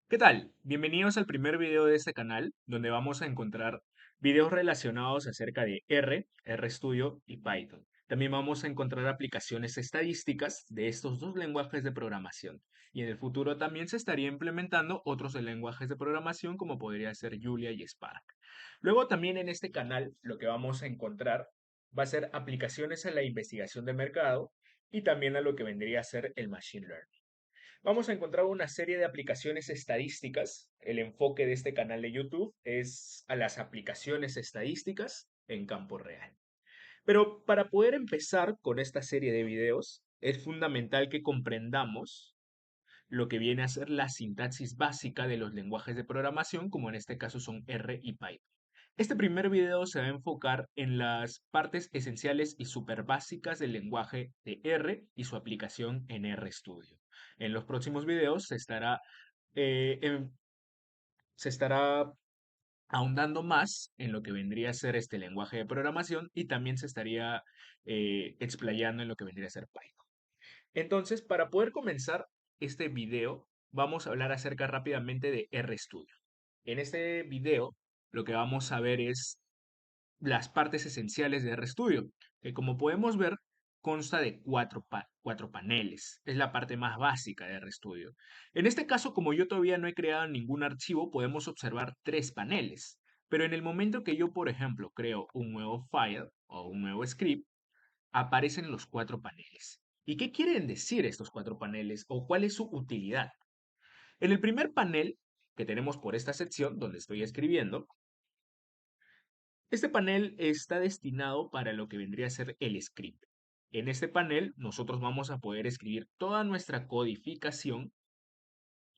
¿Qué tal? Bienvenidos al primer video de este canal, donde vamos a encontrar videos relacionados acerca de R, RStudio y Python. También vamos a encontrar aplicaciones estadísticas de estos dos lenguajes de programación. Y en el futuro también se estaría implementando otros lenguajes de programación como podría ser Julia y Spark. Luego también en este canal lo que vamos a encontrar va a ser aplicaciones a la investigación de mercado y también a lo que vendría a ser el Machine Learning. Vamos a encontrar una serie de aplicaciones estadísticas. El enfoque de este canal de YouTube es a las aplicaciones estadísticas en campo real. Pero para poder empezar con esta serie de videos, es fundamental que comprendamos lo que viene a ser la sintaxis básica de los lenguajes de programación, como en este caso son R y Python. Este primer video se va a enfocar en las partes esenciales y súper básicas del lenguaje de R y su aplicación en RStudio. En los próximos videos eh, em- se estará ahondando más en lo que vendría a ser este lenguaje de programación y también se estaría explayando en lo que vendría a ser Python. Entonces, para poder comenzar este video, vamos a hablar acerca rápidamente de RStudio. En este video, lo que vamos a ver es las partes esenciales de RStudio, que como podemos ver, consta de cuatro paneles. Es la parte más básica de RStudio. En este caso, como yo todavía no he creado ningún archivo, podemos observar tres paneles. Pero en el momento que yo, por ejemplo, creo un nuevo file o un nuevo script, aparecen los cuatro paneles. ¿Y qué quieren decir estos cuatro paneles o cuál es su utilidad? En el primer panel que tenemos por esta sección donde estoy escribiendo, este panel está destinado para lo que vendría a ser el script. En este panel nosotros vamos a poder escribir toda nuestra codificación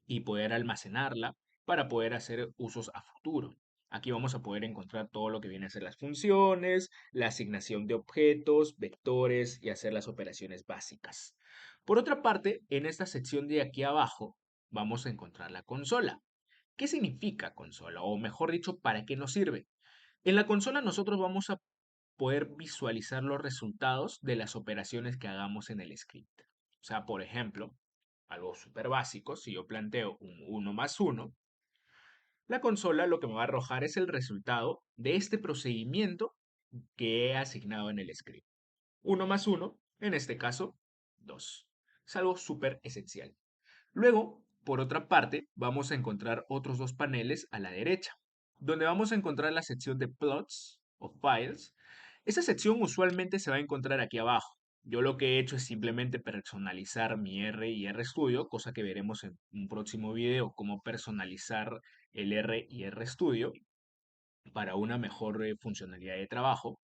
y poder almacenarla para poder hacer usos a futuro. Aquí vamos a poder encontrar todo lo que viene a ser las funciones, la asignación de objetos, vectores y hacer las operaciones básicas. Por otra parte, en esta sección de aquí abajo vamos a encontrar la consola. ¿Qué significa consola? O mejor dicho, ¿para qué nos sirve? En la consola nosotros vamos a poder visualizar los resultados de las operaciones que hagamos en el script. O sea, por ejemplo, algo súper básico, si yo planteo un 1 más 1, la consola lo que me va a arrojar es el resultado de este procedimiento que he asignado en el script. 1 más 1, en este caso, 2. Es algo súper esencial. Luego, por otra parte, vamos a encontrar otros dos paneles a la derecha, donde vamos a encontrar la sección de plots o files. Esa sección usualmente se va a encontrar aquí abajo. Yo lo que he hecho es simplemente personalizar mi R y RStudio, cosa que veremos en un próximo video, cómo personalizar el R y RStudio para una mejor funcionalidad de trabajo.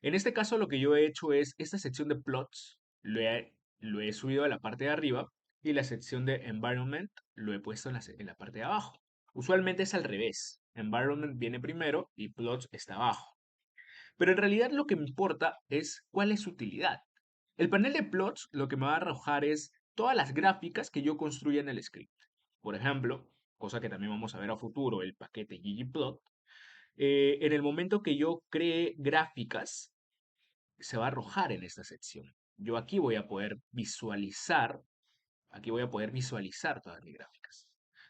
En este caso lo que yo he hecho es esta sección de plots lo he subido a la parte de arriba y la sección de environment lo he puesto en la parte de abajo. Usualmente es al revés. Environment viene primero y plots está abajo. Pero en realidad lo que me importa es cuál es su utilidad. El panel de plots lo que me va a arrojar es todas las gráficas que yo construya en el script. Por ejemplo, cosa que también vamos a ver a futuro, el paquete ggplot. En el momento que yo cree gráficas, se va a arrojar en esta sección. Yo aquí voy a poder visualizar todas mis gráficas.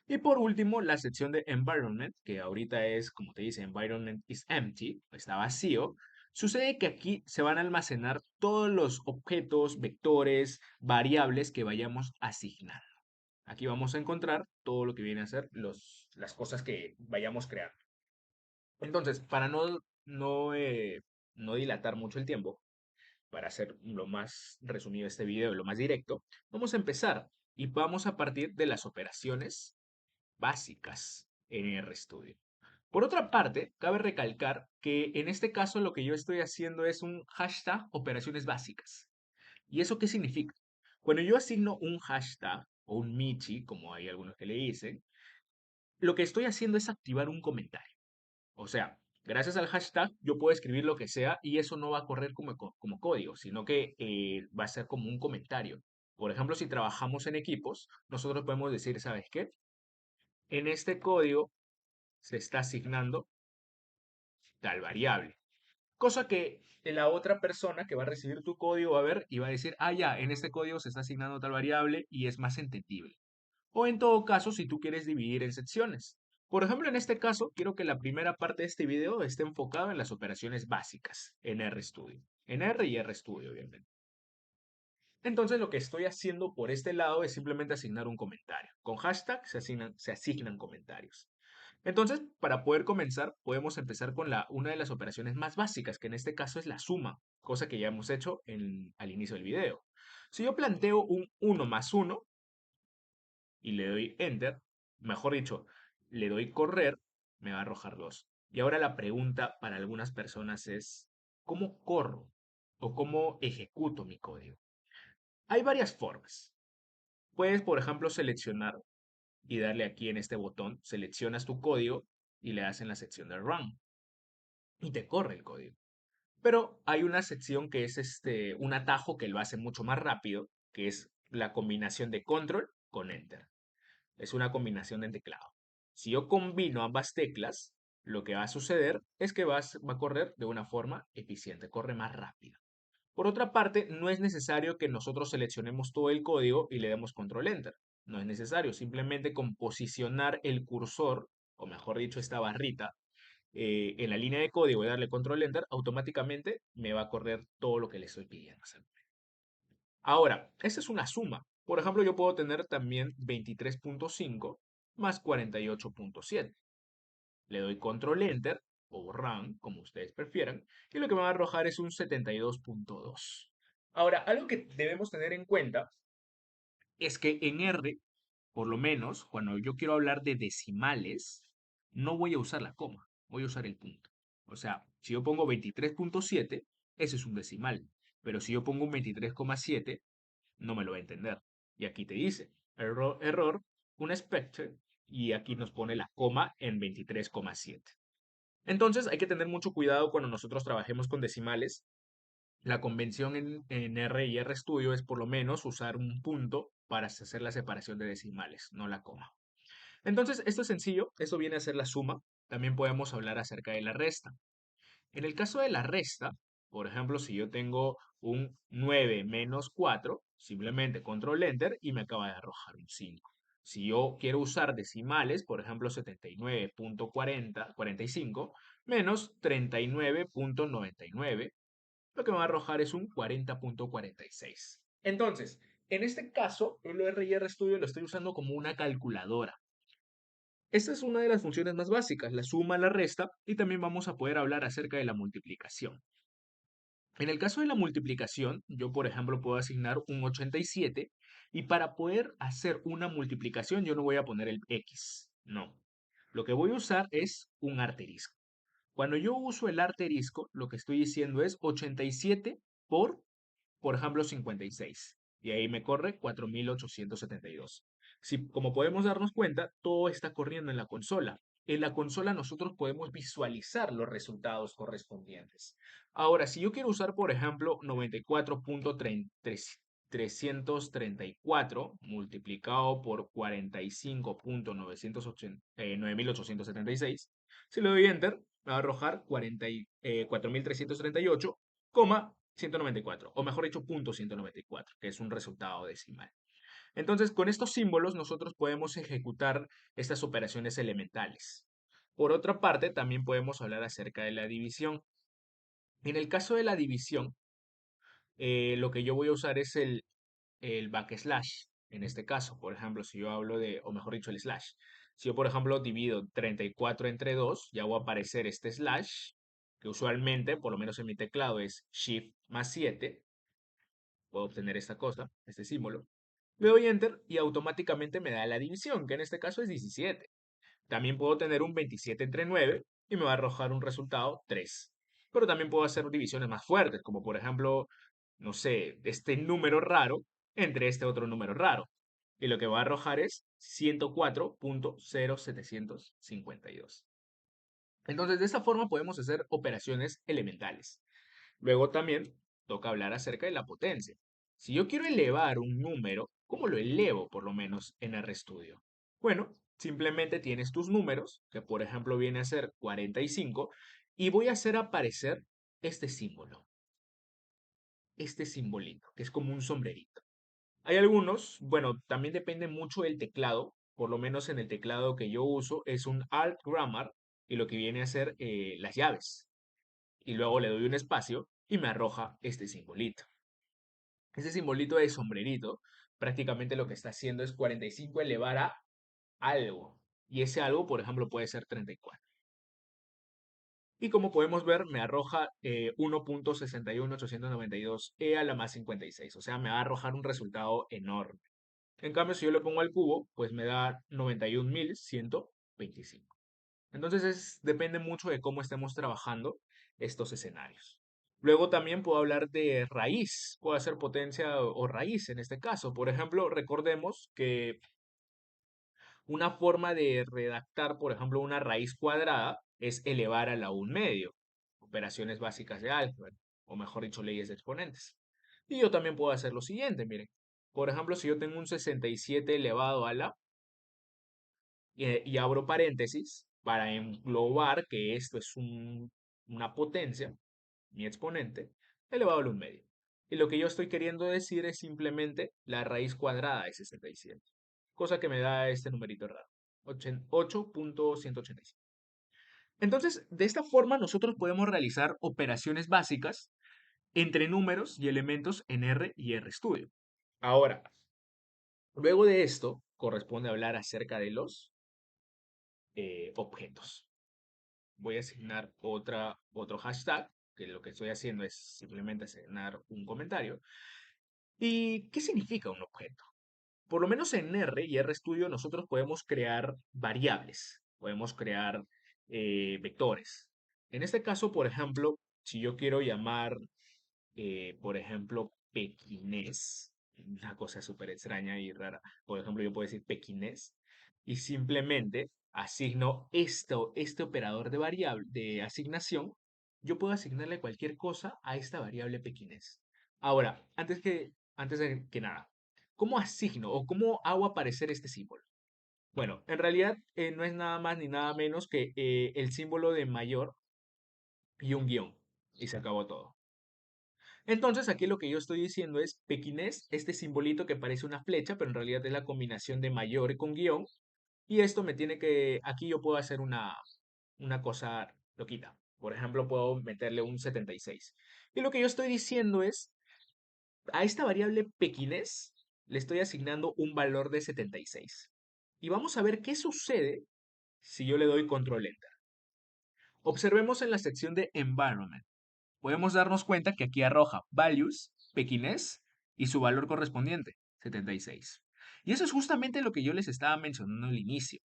Y por último, la sección de environment, que ahorita es, como te dice, environment is empty, está vacío. Sucede que aquí se van a almacenar todos los objetos, vectores, variables que vayamos asignando. Aquí vamos a encontrar todo lo que viene a ser las cosas que vayamos creando. Entonces, para no dilatar mucho el tiempo, para hacer lo más resumido este video y lo más directo, vamos a empezar y vamos a partir de las operaciones básicas en RStudio. Por otra parte, cabe recalcar que en este caso lo que yo estoy haciendo es un hashtag operaciones básicas. ¿Y eso qué significa? Cuando yo asigno un hashtag o un Michi, como hay algunos que le dicen, lo que estoy haciendo es activar un comentario. O sea, gracias al hashtag yo puedo escribir lo que sea y eso no va a correr como código, sino que va a ser como un comentario. Por ejemplo, si trabajamos en equipos, nosotros podemos decir, ¿sabes qué? En este código se está asignando tal variable. Cosa que la otra persona que va a recibir tu código va a ver y va a decir, ah, ya, en este código se está asignando tal variable y es más entendible. o en todo caso si tú quieres dividir en secciones. Por ejemplo, en este caso, quiero que la primera parte de este video esté enfocada en las operaciones básicas en RStudio, en R y RStudio, obviamente. Entonces, lo que estoy haciendo por este lado es simplemente asignar un comentario. Con hashtag se asignan comentarios. Entonces, para poder comenzar, podemos empezar con una de las operaciones más básicas, que en este caso es la suma, cosa que ya hemos hecho al inicio del video. Si yo planteo un 1 más 1 y le doy Enter, mejor dicho, le doy correr, me va a arrojar 2. Y ahora la pregunta para algunas personas es, ¿cómo corro o cómo ejecuto mi código? Hay varias formas. Puedes, por ejemplo, seleccionar y darle aquí en este botón, seleccionas tu código y le das en la sección de Run y te corre el código. Pero hay una sección que es un atajo que lo hace mucho más rápido, que es la combinación de control con enter. Es una combinación de teclado. Si yo combino ambas teclas, lo que va a suceder es que va a correr de una forma eficiente, corre más rápido. Por otra parte, no es necesario que nosotros seleccionemos todo el código y le demos control enter. No es necesario, simplemente con posicionar el cursor, o mejor dicho, esta barrita, en la línea de código y darle control enter, automáticamente me va a correr todo lo que le estoy pidiendo hacer. Ahora, esta es una suma. Por ejemplo, yo puedo tener también 23.5 más 48.7. Le doy control enter o run, como ustedes prefieran, y lo que me va a arrojar es un 72.2. Ahora, algo que debemos tener en cuenta es que en R, por lo menos, cuando yo quiero hablar de decimales, no voy a usar la coma, voy a usar el punto. O sea, si yo pongo 23.7, ese es un decimal. Pero si yo pongo un 23,7, no me lo va a entender. Y aquí te dice, error, unexpected, y aquí nos pone la coma en 23,7. Entonces hay que tener mucho cuidado cuando nosotros trabajemos con decimales. La convención en R y RStudio es por lo menos usar un punto para hacer la separación de decimales, no la coma. Entonces, esto es sencillo, esto viene a ser la suma. También podemos hablar acerca de la resta. En el caso de la resta, por ejemplo, si yo tengo un 9 menos 4, simplemente control enter y me acaba de arrojar un 5. Si yo quiero usar decimales, por ejemplo, 79.45 menos 39.99, lo que me va a arrojar es un 40.46. Entonces, en este caso, el ORR Studio lo estoy usando como una calculadora. Esta es una de las funciones más básicas, la suma, la resta, y también vamos a poder hablar acerca de la multiplicación. En el caso de la multiplicación, yo por ejemplo puedo asignar un 87 y para poder hacer una multiplicación yo no voy a poner el X, no. Lo que voy a usar es un asterisco. Cuando yo uso el asterisco, lo que estoy diciendo es 87 por ejemplo, 56. Y ahí me corre 4872. Si, como podemos darnos cuenta, todo está corriendo en la consola. En la consola nosotros podemos visualizar los resultados correspondientes. Ahora, si yo quiero usar, por ejemplo, 94.334 multiplicado por 45.9876, si le doy Enter, me va a arrojar 4.338, 194, o mejor dicho, punto 194, que es un resultado decimal. Entonces, con estos símbolos nosotros podemos ejecutar estas operaciones elementales. Por otra parte, también podemos hablar acerca de la división. En el caso de la división, lo que yo voy a usar es el backslash. En este caso, por ejemplo, si yo hablo de, o mejor dicho, el slash. Si yo, por ejemplo, divido 34 entre 2, ya va a aparecer este slash, que usualmente, por lo menos en mi teclado, es Shift más 7. Puedo obtener esta cosa, este símbolo. Le doy Enter y automáticamente me da la división, que en este caso es 17. También puedo tener un 27 entre 9 y me va a arrojar un resultado 3. Pero también puedo hacer divisiones más fuertes, como por ejemplo, no sé, este número raro entre este otro número raro. Y lo que va a arrojar es 104.0752. Entonces, de esta forma podemos hacer operaciones elementales. Luego también toca hablar acerca de la potencia. Si yo quiero elevar un número, ¿cómo lo elevo por lo menos en RStudio? Bueno, simplemente tienes tus números, que por ejemplo viene a ser 45, y voy a hacer aparecer este símbolo, este simbolito, que es como un sombrerito. Hay algunos, bueno, también depende mucho del teclado, por lo menos en el teclado que yo uso es un Alt Grammar y lo que viene a ser las llaves. Y luego le doy un espacio y me arroja este simbolito. Ese simbolito de sombrerito prácticamente lo que está haciendo es 45 elevar a algo. Y ese algo, por ejemplo, puede ser 34. Y como podemos ver, me arroja 1.61892 a la más 56. O sea, me va a arrojar un resultado enorme. En cambio, si yo le pongo al cubo, pues me da 91.125. Entonces depende mucho de cómo estemos trabajando estos escenarios. Luego también puedo hablar de raíz, puedo hacer potencia o raíz en este caso. Por ejemplo, recordemos que una forma de redactar, por ejemplo, una raíz cuadrada es elevar a la 1 medio, operaciones básicas de álgebra, o mejor dicho, leyes de exponentes. Y yo también puedo hacer lo siguiente, miren. Por ejemplo, si yo tengo un 67 elevado a la, y abro paréntesis para englobar que esto es una potencia, mi exponente, elevado a la 1 medio. Y lo que yo estoy queriendo decir es simplemente la raíz cuadrada de 67, cosa que me da este numerito raro, 8.185. Entonces, de esta forma nosotros podemos realizar operaciones básicas entre números y elementos en R y RStudio. Ahora, luego de esto, corresponde hablar acerca de los objetos. Voy a asignar otro hashtag, que lo que estoy haciendo es simplemente asignar un comentario. ¿Y qué significa un objeto? Por lo menos en R y RStudio nosotros podemos crear variables, podemos crear vectores. En este caso, por ejemplo, si yo quiero llamar, por ejemplo, pequinés, una cosa súper extraña y rara, por ejemplo, yo puedo decir pequinés y simplemente asigno este operador de variable, de asignación, yo puedo asignarle cualquier cosa a esta variable pequinés. Ahora, antes de que nada, ¿cómo asigno o cómo hago aparecer este símbolo? Bueno, en realidad no es nada más ni nada menos que el símbolo de mayor y un guión. Y se acabó todo. Entonces, aquí lo que yo estoy diciendo es pequinés, este simbolito que parece una flecha, pero en realidad es la combinación de mayor con guión. Y esto me tiene que, aquí yo puedo hacer una cosa loquita. Por ejemplo, puedo meterle un 76. Y lo que yo estoy diciendo es, a esta variable pequinés le estoy asignando un valor de 76. Y vamos a ver qué sucede si yo le doy control enter. Observemos en la sección de environment. Podemos darnos cuenta que aquí arroja values, pequinés y su valor correspondiente, 76. Y eso es justamente lo que yo les estaba mencionando al inicio.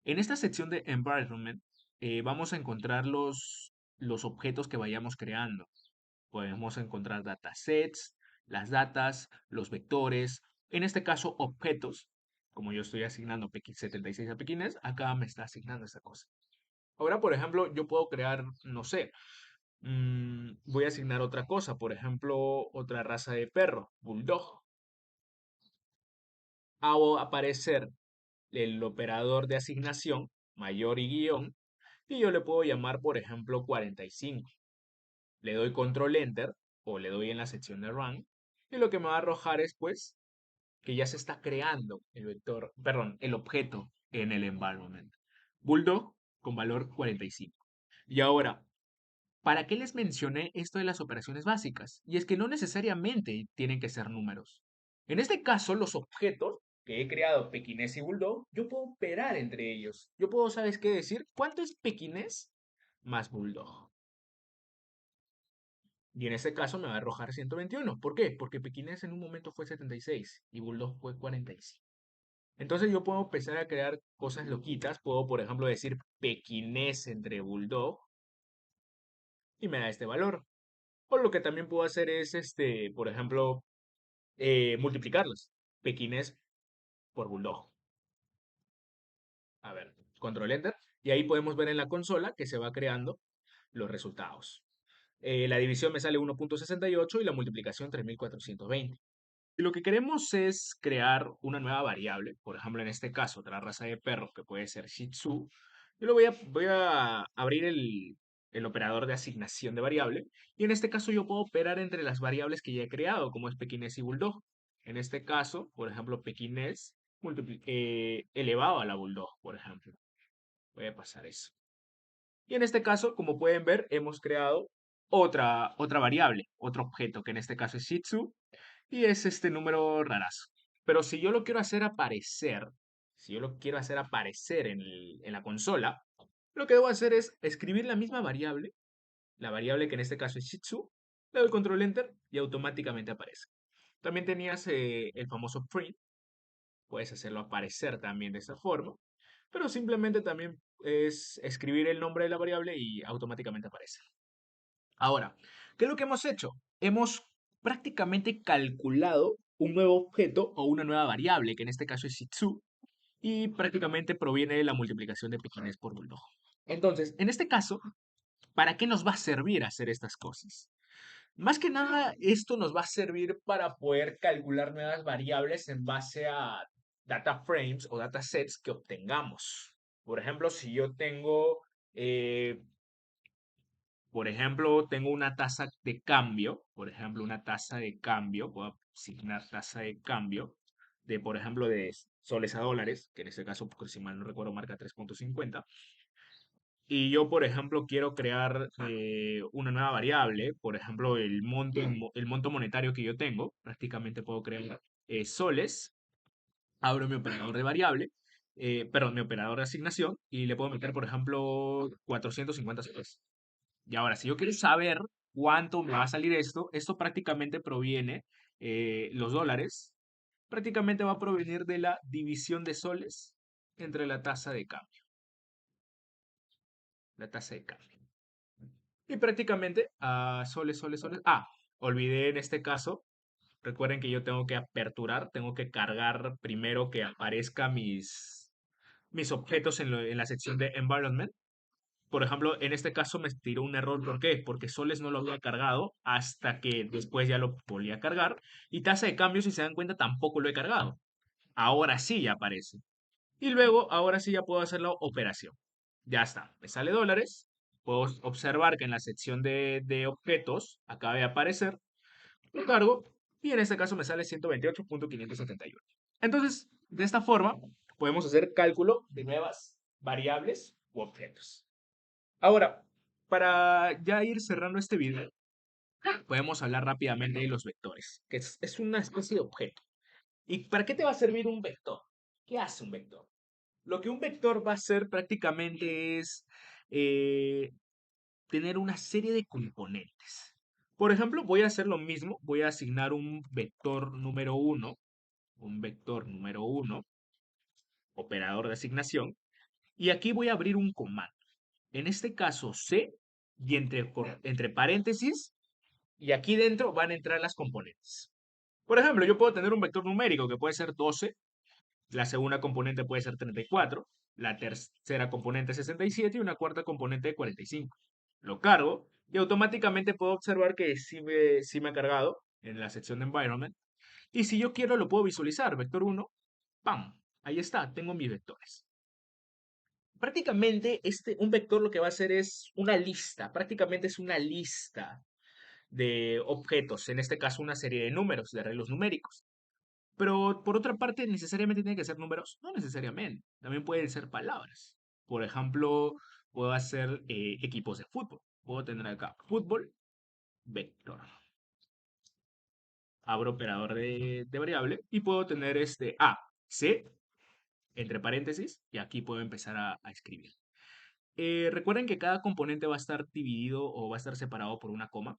En esta sección de environment vamos a encontrar los objetos que vayamos creando. Podemos encontrar datasets, las datas, los vectores, en este caso objetos. Como yo estoy asignando 76 a pequinés, acá me está asignando esta cosa. Ahora, por ejemplo, yo puedo crear, no sé, voy a asignar otra cosa, por ejemplo, otra raza de perro, bulldog. Hago aparecer el operador de asignación, mayor y guión, y yo le puedo llamar, por ejemplo, 45. Le doy control enter o le doy en la sección de run, y lo que me va a arrojar es, pues, que ya se está creando el vector, perdón, el objeto en el environment. Bulldog con valor 45. Y ahora, ¿para qué les mencioné esto de las operaciones básicas? Y es que no necesariamente tienen que ser números. En este caso, los objetos que he creado, pequinés y bulldog, yo puedo operar entre ellos. Yo puedo, ¿sabes qué decir? ¿Cuánto es pequinés más bulldog? Y en este caso me va a arrojar 121. ¿Por qué? Porque pequinés en un momento fue 76 y bulldog fue 45. Entonces yo puedo empezar a crear cosas loquitas. Puedo, por ejemplo, decir pequinés entre bulldog y me da este valor. O lo que también puedo hacer es, por ejemplo, multiplicarlos. Pequinés por bulldog. A ver, control enter. Y ahí podemos ver en la consola que se va creando los resultados. La división me sale 1.68 y la multiplicación 3420. Y lo que queremos es crear una nueva variable. Por ejemplo, en este caso, otra raza de perros que puede ser Shih Tzu. Yo voy a abrir el operador de asignación de variable. Y en este caso yo puedo operar entre las variables que ya he creado, como es pequinés y bulldog. En este caso, por ejemplo, pequinés elevado a la bulldog, por ejemplo. Voy a pasar eso. Y en este caso, como pueden ver, hemos creado otra variable, otro objeto, que en este caso es Shih Tzu, y es este número rarazo. Pero si yo lo quiero hacer aparecer, si yo lo quiero hacer aparecer en la consola, lo que debo hacer es escribir la misma variable, la variable que en este caso es Shih Tzu, le doy control enter y automáticamente aparece. También tenías el famoso print, puedes hacerlo aparecer también de esta forma, pero simplemente también es escribir el nombre de la variable y automáticamente aparece. Ahora, ¿qué es lo que hemos hecho? Hemos prácticamente calculado un nuevo objeto o una nueva variable, que en este caso es Shih Tzu, y prácticamente proviene de la multiplicación de pequinés por bulldog. Entonces, en este caso, ¿para qué nos va a servir hacer estas cosas? Más que nada, esto nos va a servir para poder calcular nuevas variables en base a data frames o data sets que obtengamos. Por ejemplo, si yo tengo, eh, por ejemplo, tengo una tasa de cambio, por ejemplo, una tasa de cambio, puedo asignar tasa de cambio de, por ejemplo, de soles a dólares, que en este caso, porque si mal no recuerdo, marca 3,50. Y yo, por ejemplo, quiero crear una nueva variable, por ejemplo, el monto monetario que yo tengo, prácticamente puedo crear soles, abro mi operador de variable, perdón, mi operador de asignación, y le puedo meter, por ejemplo, 450 soles. Y ahora, si yo quiero saber cuánto me va a salir esto prácticamente proviene, los dólares, prácticamente va a provenir de la división de soles entre la tasa de cambio, la tasa de cambio. Y prácticamente, soles, soles, soles. Olvidé en este caso. Recuerden que yo tengo que aperturar, tengo que cargar primero que aparezca mis objetos en la sección de environment. Por ejemplo, en este caso me tiró un error. ¿Por qué? Porque soles no lo había cargado hasta que después ya lo volví a cargar. Y tasa de cambio, si se dan cuenta, tampoco lo he cargado. Ahora sí ya aparece. Y luego, ahora sí ya puedo hacer la operación. Ya está, me sale dólares. Puedo observar que en la sección de objetos acaba de aparecer, lo cargo y en este caso me sale 128.571. Entonces, de esta forma, podemos hacer cálculo de nuevas variables u objetos. Ahora, para ya ir cerrando este video, podemos hablar rápidamente de los vectores, que es una especie de objeto. ¿Y para qué te va a servir un vector? ¿Qué hace un vector? Lo que un vector va a hacer prácticamente es eh, tener una serie de componentes. Por ejemplo, voy a hacer lo mismo, voy a asignar un vector número uno, operador de asignación, y aquí voy a abrir un comando. En este caso, C, y entre paréntesis, y aquí dentro van a entrar las componentes. Por ejemplo, yo puedo tener un vector numérico que puede ser 12, la segunda componente puede ser 34, la tercera componente 67 y una cuarta componente de 45. Lo cargo y automáticamente puedo observar que sí me ha cargado en la sección de environment. Y si yo quiero lo puedo visualizar. Vector 1, ¡pam! Ahí está, tengo mis vectores. Prácticamente un vector lo que va a hacer es una lista, prácticamente es una lista de objetos, en este caso una serie de números, de arreglos numéricos. Pero por otra parte, ¿necesariamente tiene que ser números? No necesariamente. También pueden ser palabras. Por ejemplo, puedo hacer equipos de fútbol. Puedo tener acá fútbol, vector. Abro operador de variable y puedo tener C, entre paréntesis, y aquí puedo empezar a escribir. Recuerden que cada componente va a estar dividido o va a estar separado por una coma.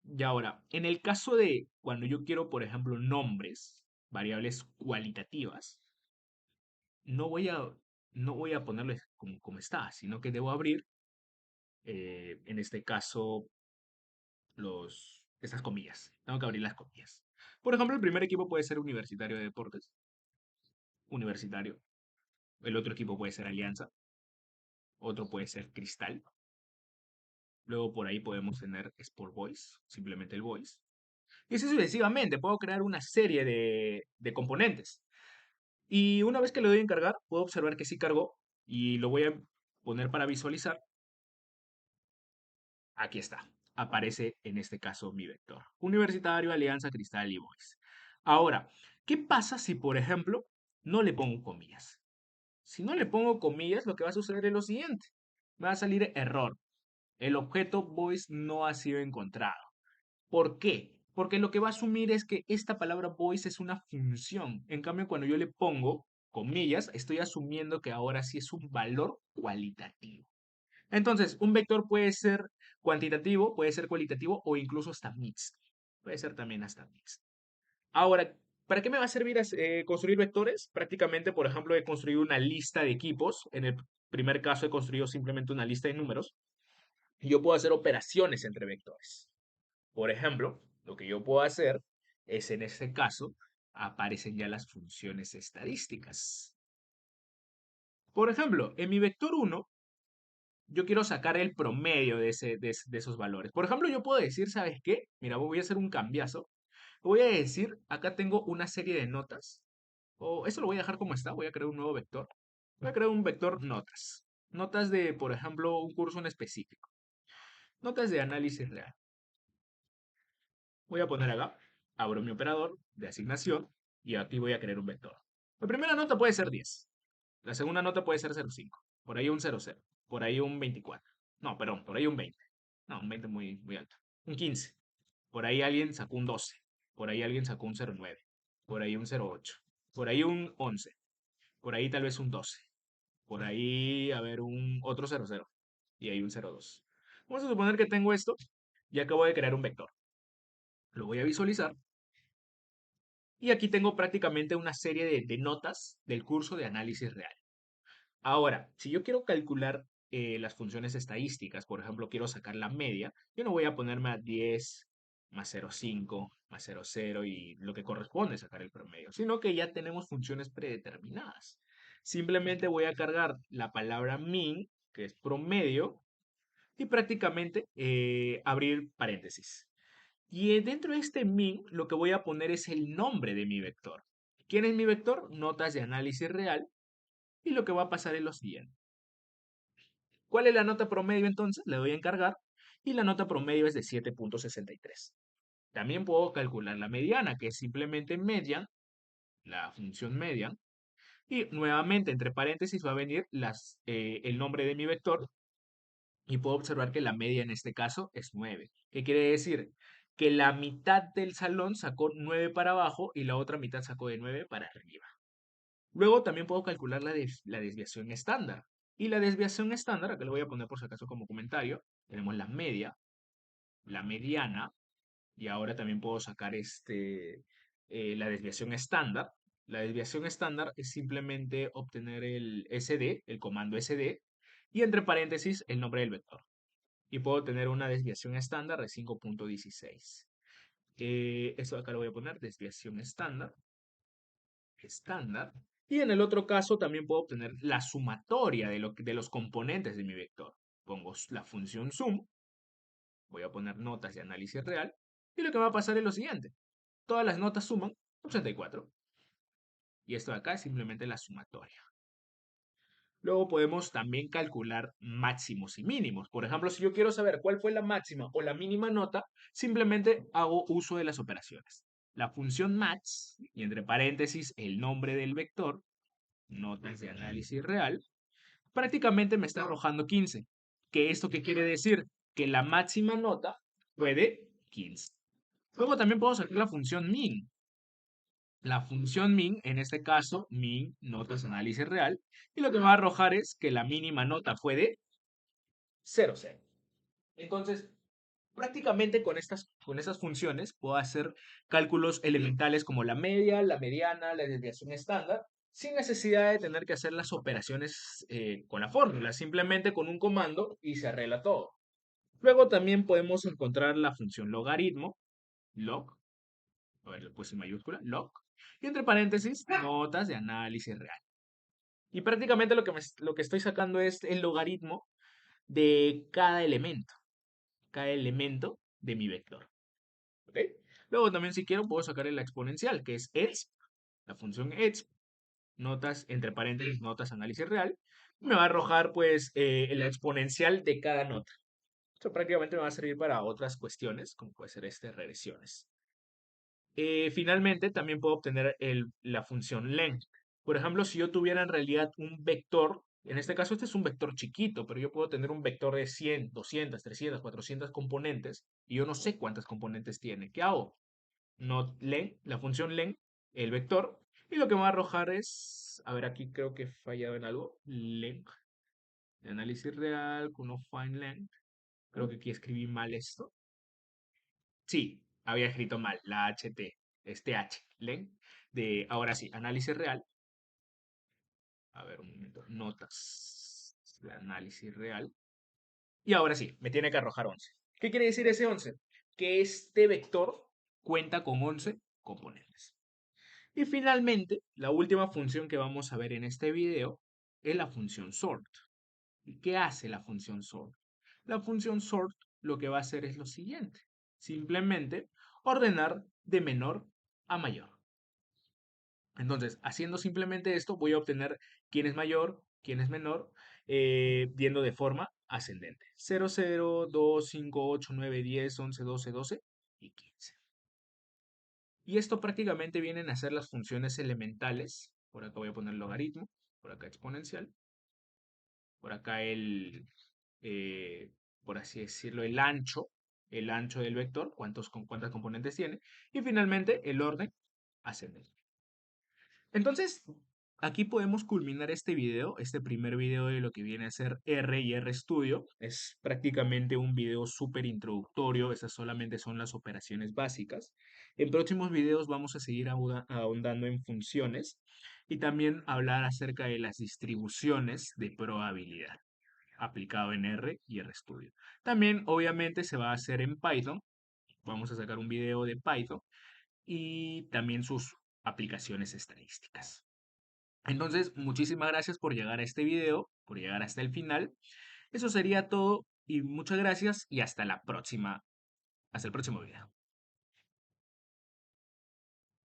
Y ahora, en el caso de cuando yo quiero, por ejemplo, nombres, variables cualitativas, no voy a, no voy a ponerles como está, sino que debo abrir, en este caso, estas comillas. Tengo que abrir las comillas. Por ejemplo, el primer equipo puede ser Universitario de Deportes, Universitario. El otro equipo puede ser Alianza, otro puede ser Cristal. Luego por ahí podemos tener Sport Boys, simplemente el Boys. Y así sucesivamente, puedo crear una serie de componentes. Y una vez que le doy en cargar, puedo observar que sí cargó y lo voy a poner para visualizar. Aquí está. Aparece en este caso mi vector. Universitario, Alianza, Cristal y Boys. Ahora, ¿qué pasa si, por ejemplo, no le pongo comillas? Si no le pongo comillas, lo que va a suceder es lo siguiente. Me va a salir error. El objeto voice no ha sido encontrado. ¿Por qué? Porque lo que va a asumir es que esta palabra voice es una función. En cambio, cuando yo le pongo comillas, estoy asumiendo que ahora sí es un valor cualitativo. Entonces, un vector puede ser cuantitativo, puede ser cualitativo o incluso hasta mixto. Puede ser también hasta mixto. Ahora, ¿para qué me va a servir construir vectores? Prácticamente, por ejemplo, he construido una lista de equipos. En el primer caso he construido simplemente una lista de números. Y yo puedo hacer operaciones entre vectores. Por ejemplo, lo que yo puedo hacer es, en este caso, aparecen ya las funciones estadísticas. Por ejemplo, en mi vector 1, yo quiero sacar el promedio de esos valores. Por ejemplo, yo puedo decir, ¿sabes qué? Mira, voy a hacer un cambiazo. Voy a decir, acá tengo una serie de notas. O eso lo voy a dejar como está. Voy a crear un nuevo vector. Voy a crear un vector notas. Notas de, por ejemplo, un curso en específico. Notas de análisis real. Voy a poner acá, abro mi operador de asignación y aquí voy a crear un vector. La primera nota puede ser 10. La segunda nota puede ser 0,5. Por ahí un 0,0. Por ahí un 24. No, perdón, por ahí un 20. No, un 20 muy, muy alto. Un 15. Por ahí alguien sacó un 12. Por ahí alguien sacó un 0,9. Por ahí un 0,8. Por ahí un 11. Por ahí tal vez un 12. Por ahí, a ver, un otro 0,0. Y ahí un 0,2. Vamos a suponer que tengo esto y acabo de crear un vector. Lo voy a visualizar. Y aquí tengo prácticamente una serie de notas del curso de análisis real. Ahora, si yo quiero calcular las funciones estadísticas, por ejemplo, quiero sacar la media, yo no voy a ponerme a 10 más 0,5 más 0,0 y lo que corresponde sacar el promedio, sino que ya tenemos funciones predeterminadas. Simplemente voy a cargar la palabra min, que es promedio, y prácticamente abrir paréntesis. Y dentro de este min, lo que voy a poner es el nombre de mi vector. ¿Quién es mi vector? Notas de análisis real. Y lo que va a pasar es lo siguiente. ¿Cuál es la nota promedio entonces? Le doy a encargar. Y la nota promedio es de 7,63. También puedo calcular la mediana, que es simplemente median, la función median. Y nuevamente, entre paréntesis, va a venir el nombre de mi vector. Y puedo observar que la media en este caso es 9. ¿Qué quiere decir? Que la mitad del salón sacó 9 para abajo y la otra mitad sacó de 9 para arriba. Luego también puedo calcular la desviación estándar. Y la desviación estándar, acá le voy a poner por si acaso como comentario, tenemos la media, la mediana, y ahora también puedo sacar la desviación estándar. La desviación estándar es simplemente obtener el SD, el comando SD, y entre paréntesis el nombre del vector. Y puedo tener una desviación estándar de 5,16. Esto acá lo voy a poner, desviación estándar, estándar. Y en el otro caso también puedo obtener la sumatoria de los componentes de mi vector. Pongo la función sum, voy a poner notas de análisis real, y lo que va a pasar es lo siguiente. Todas las notas suman 84. Y esto de acá es simplemente la sumatoria. Luego podemos también calcular máximos y mínimos. Por ejemplo, si yo quiero saber cuál fue la máxima o la mínima nota, simplemente hago uso de las operaciones. La función max, y entre paréntesis el nombre del vector, notas de análisis real, prácticamente me está arrojando 15. ¿Qué esto qué quiere decir? Que la máxima nota fue de 15. Luego también puedo sacar la función min. La función min, en este caso, min, notas análisis real, y lo que me va a arrojar es que la mínima nota fue de 0, 0. Entonces, prácticamente con estas funciones puedo hacer cálculos elementales como la media, la mediana, la desviación estándar, sin necesidad de tener que hacer las operaciones con la fórmula, simplemente con un comando y se arregla todo. Luego también podemos encontrar la función logaritmo, log, a ver, lo puse en mayúscula, log, y entre paréntesis, notas de análisis real. Y prácticamente lo que estoy sacando es el logaritmo de cada elemento de mi vector. ¿Ok? Luego también si quiero puedo sacar la exponencial, que es exp, la función exp, notas, entre paréntesis, notas análisis real, me va a arrojar pues la exponencial de cada nota. Esto prácticamente me va a servir para otras cuestiones, como puede ser regresiones. Finalmente, también puedo obtener la función len. Por ejemplo, si yo tuviera en realidad un vector, en este caso este es un vector chiquito, pero yo puedo tener un vector de 100, 200, 300, 400 componentes y yo no sé cuántas componentes tiene. ¿Qué hago? No len, la función len, el vector, y lo que me va a arrojar es, a ver, aquí creo que he fallado en algo, len, de análisis real, con find len, creo que aquí escribí mal esto. Sí, había escrito mal, la HT, este H, len, de, ahora sí, análisis real, a ver, un momento, notas, de análisis real, y ahora sí, me tiene que arrojar 11. ¿Qué quiere decir ese 11? Que este vector cuenta con 11 componentes. Y finalmente, la última función que vamos a ver en este video es la función sort. ¿Y qué hace la función sort? La función sort lo que va a hacer es lo siguiente. Simplemente ordenar de menor a mayor. Entonces, haciendo simplemente esto, voy a obtener quién es mayor, quién es menor, viendo de forma ascendente. 0, 0, 2, 5, 8, 9, 10, 11, 12, 12 y 15. Y esto prácticamente vienen a ser las funciones elementales. Por acá voy a poner logaritmo, por acá exponencial, por acá eh, por así decirlo, el ancho del vector, cuántas componentes tiene, y finalmente el orden ascendente. Entonces, aquí podemos culminar este video, este primer video de lo que viene a ser R y RStudio. Es prácticamente un video súper introductorio, esas solamente son las operaciones básicas. En próximos videos vamos a seguir ahondando en funciones y también hablar acerca de las distribuciones de probabilidad aplicado en R y RStudio. También, obviamente, se va a hacer en Python. Vamos a sacar un video de Python y también sus aplicaciones estadísticas. Entonces, muchísimas gracias por llegar a este video, por llegar hasta el final. Eso sería todo y muchas gracias y hasta la próxima, hasta el próximo video.